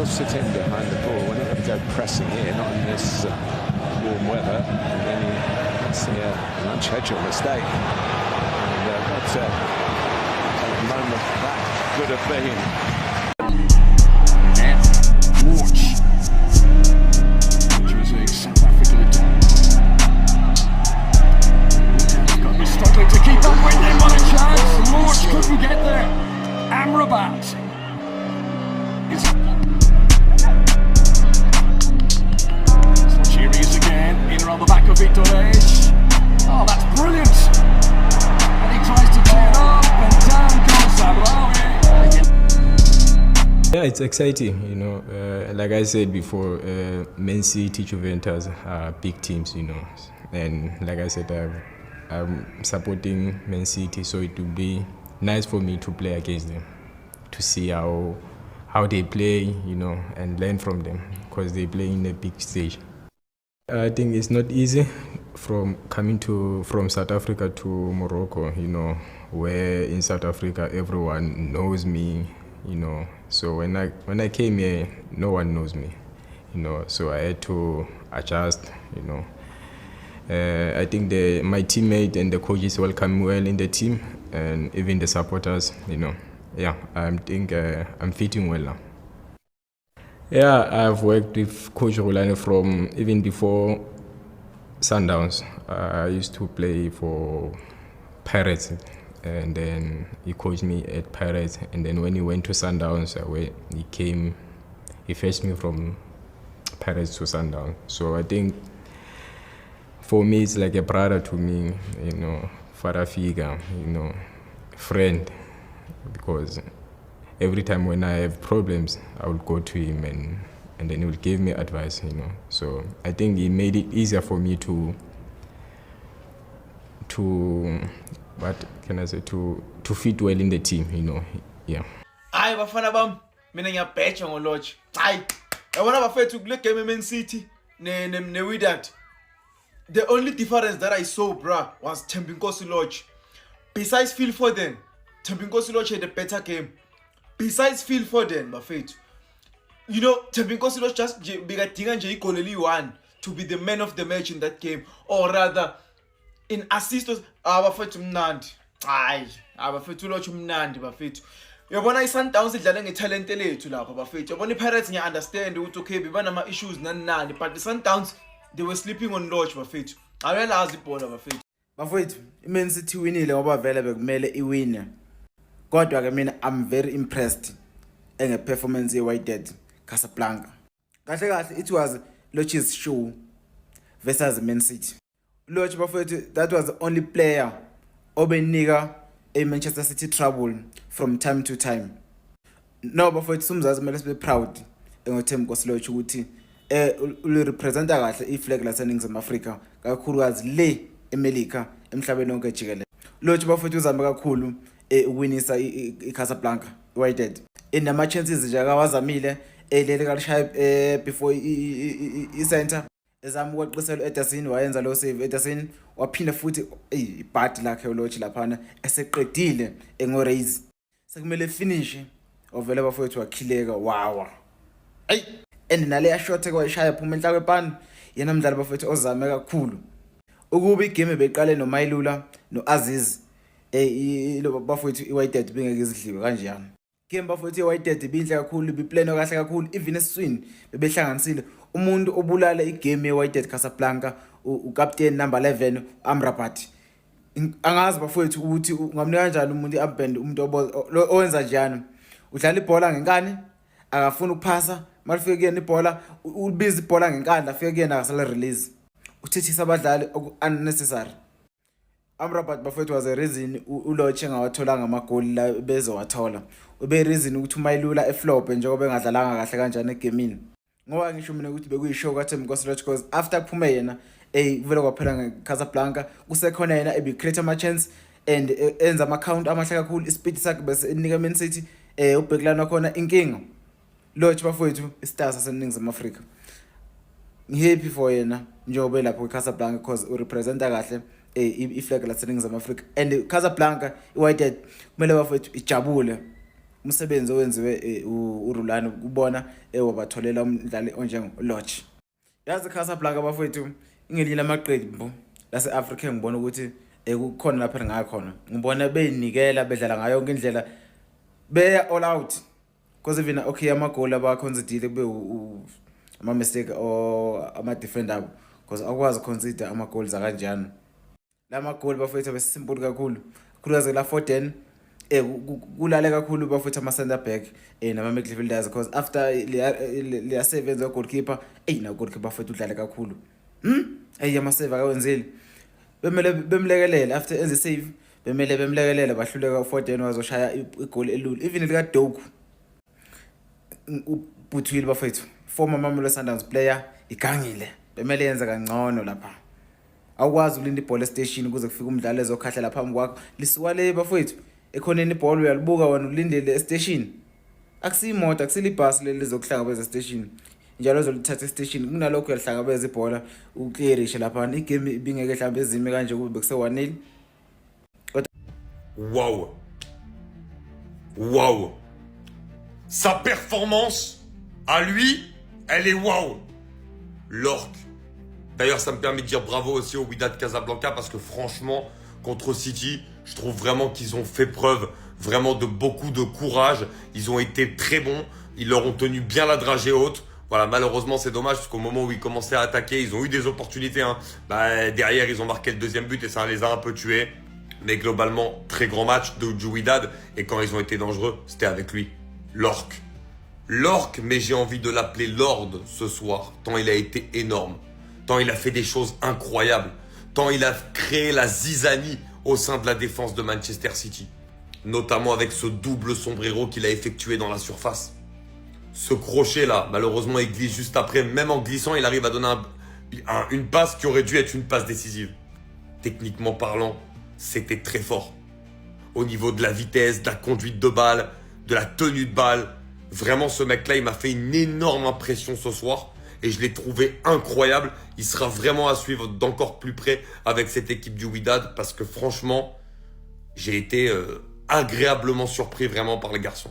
will sit in behind the ball. We're not going to go pressing in, not in this warm weather. And then you see a lunch schedule mistake. And what a moment that could have been. South Africa struggling to keep up with them. What a chance! Lorch couldn't get there. Amrabat. So here he is again, in around the back of Victor Age. Oh, that's brilliant! And he tries to turn up, and down goes Abraoui. Yeah, it's exciting, you know. Like I said before, Man City, Juventus are big teams, you know. And like I said, I'm supporting Man City, so it will be nice for me to play against them, to see how they play, you know, and learn from them, because they play in a big stage. I think it's not easy from coming from South Africa to Morocco, you know, where in South Africa everyone knows me, you know. So when I came here, no one knows me, you know. So I had to adjust, you know. I think my teammate and the coaches welcome me well in the team, and even the supporters, you know. Yeah, I think I'm fitting well now. Yeah, I've worked with Coach Rulani from even before Sundowns. I used to play for Pirates, and then he coached me at Pirates. And then when he went to Sundowns, he fetched me from Pirates to Sundowns. So I think for me, it's like a brother to me, you know, father figure, you know, friend, because every time when I have problems, I will go to him and then he will give me advice, you know. So I think he made it easier for me to what can I say, to fit well in the team, you know. Yeah. Hayi bafana bam, mina ngiyabheja ngoLodge. Hayi, yabona bafethu kule game eMan City ne Wydad. The only difference that I saw, bruh, was Thembinkosi Lodge. Besides Phil Foden, Thembinkosi Lodge had a better game. Besides Phil Foden, bafethu, you know, Thembinkosi Lodge just bekadinga nje igoli eli-1 to be the man of the match in that game, or rather in assists. Bafethu mnandi. Hayi, bafethu Lodge mnandi bafethu. Yabona iSundowns idlala ngetalent lethu lapha bafethu. Yabona iPirates ngiya understand ukuthi okay banama issues nani, but the Sundowns, they were sleeping on Lodge bafethu. Awelazi ibhola bafethu. Bafethu, iMan City winile ngoba vele bekumele iwine. Kodwa ke mina I'm very impressed performance yeWydad Casablanca. Kahle it was Lodge's show versus Man City. Lodge bafethu, that was the only player obenika Manchester City trouble from time to time. No bafethu sumzazi kumele sibe proud ngoThembinkosi Lodge ukuthi ulirepresenta kahle iflag laseNingizimu Afrika kakhulukazi le eMelika emhlabeni wonke jikelele. Lodge bafethu uzame kakhulu uwinisa iCasablanca iWydad. Inama chances nje akawazamile leli kalishaya before i-center ezama ukweqisela Ederson, wayenza lo save Ederson, waphinda futhi ibhadi lakhe uLodge laphana eseqedile ngo-raise. Sekumele finish ovele bafethu wakhileka wawa. Hey, and naleya shot ekwayishaya phuma enhla kwepani, yena mdlali bafethu ozame kakhulu. Ukuba igame beqale noMailula noAziz, lo bafethu iWydad bengeke izidliwe kanjani. Game bafethu iWydad ibinhle kakhulu, ibiplano kahle kakhulu, even eswini bebehlanganisile. Umuntu obulala igame yeWydad Casablanca ucaptain number 11 Amrabat. Angazi bafethu ukuthi ungamnika kanjani umuntu iarmband, umuntu owenza njani. Udlala ibhola ngenkani, akafuna ukuphasa, malifika kuyena ibhola ubiza ibhola ngenkani, afika kuyena akasala release. Uthethisa abadlali unnecessary. Amrabat bafethu was a reason uLodge engawatholanga amagoli la bezowathola. Ube reason ukuthi uMailula eflop njengoba engadlalanga kahle kanjani egamini. Ngoba ngisho mina ukuthi bekuyishow kaThembinkosi Lodge because after kuphume yena kuvela kwaphela ngeCasablanca kusekhona yena create ama chance and enza ama count amahle kakhulu, ispeed sakhe bese enika Man City ubheklana khona inkinga. Lodge bafethu istars saseNingizimu Afrika. Ngihappy for yena njengoba lapho eCasablanca because urepresenta kahle iflag laseNingizimu Afrika, and Casablanca iWydad kumele bafethu ijabule umsebenzi owenziwe uRulani kubona wabatholela umdlali onjengoLodge. Yazi Casablanca bafowethu ingelinye lamaqembu lase-Africa ngibona ukuthi kukhona lapha engakhona. Ngibona beyinikela bedlala ngayo yonke indlela. Beya all out. Because even okay amagoli abaconsider kube ama mistake or ama defender abo because akwazi consider ama goals akanjani. Lama goal bafowethu besimple kakhulu. Khulukazi la Foden kulale kakhulu bafowethu ama center back nama midfielders because after liya sevenza goalkeeper na goalkeeper bafowethu udlale kakhulu. Ama save akawenzeli. Bemlekelela after enze save bemlekelela bahluleka Foden wazoshaya igoal elula. Even lika Doku uButhwile bafowethu former Mamelodi Sundowns player igangile bemele yenza kangcono lapha. Awukwazi ulinda ibhola station kuze kufike umdlali ezokhahla lapha phambi kwakho lisuka le bafowethu ekhoneni ibhola uyalibuka wena ulindele station. Akusimoto akusiliibhasi lezokuhlangabeza station njalo uzolithatha station kunalokho uyalihlangabeza ibhola uclearishe lapha igame ibingeke mhlambe ezime kanje kube bekuse 1-0. Waouh. Sa performance à lui, elle est waouh. L'orque. D'ailleurs, ça me permet de dire bravo aussi au Wydad Casablanca parce que franchement, contre City, je trouve vraiment qu'ils ont fait preuve vraiment de beaucoup de courage. Ils ont été très bons. Ils leur ont tenu bien la dragée haute. Voilà, malheureusement, c'est dommage parce qu'au moment où ils commençaient à attaquer, ils ont eu des opportunités. Derrière, ils ont marqué le deuxième but et ça les a un peu tués. Mais globalement, très grand match du Wydad. Et quand ils ont été dangereux, c'était avec lui. L'orque. L'orque, mais j'ai envie de l'appeler Lord ce soir, tant il a été énorme. Tant il a fait des choses incroyables. Tant il a créé la zizanie au sein de la défense de Manchester City. Notamment avec ce double sombrero qu'il a effectué dans la surface. Ce crochet là, malheureusement il glisse juste après. Même en glissant, il arrive à donner une passe qui aurait dû être une passe décisive. Techniquement parlant, c'était très fort. Au niveau de la vitesse, de la conduite de balle, de la tenue de balle. Vraiment, ce mec-là, il m'a fait une énorme impression ce soir. Et je l'ai trouvé incroyable. Il sera vraiment à suivre d'encore plus près avec cette équipe du Wydad. Parce que franchement, j'ai été agréablement surpris vraiment par les garçons.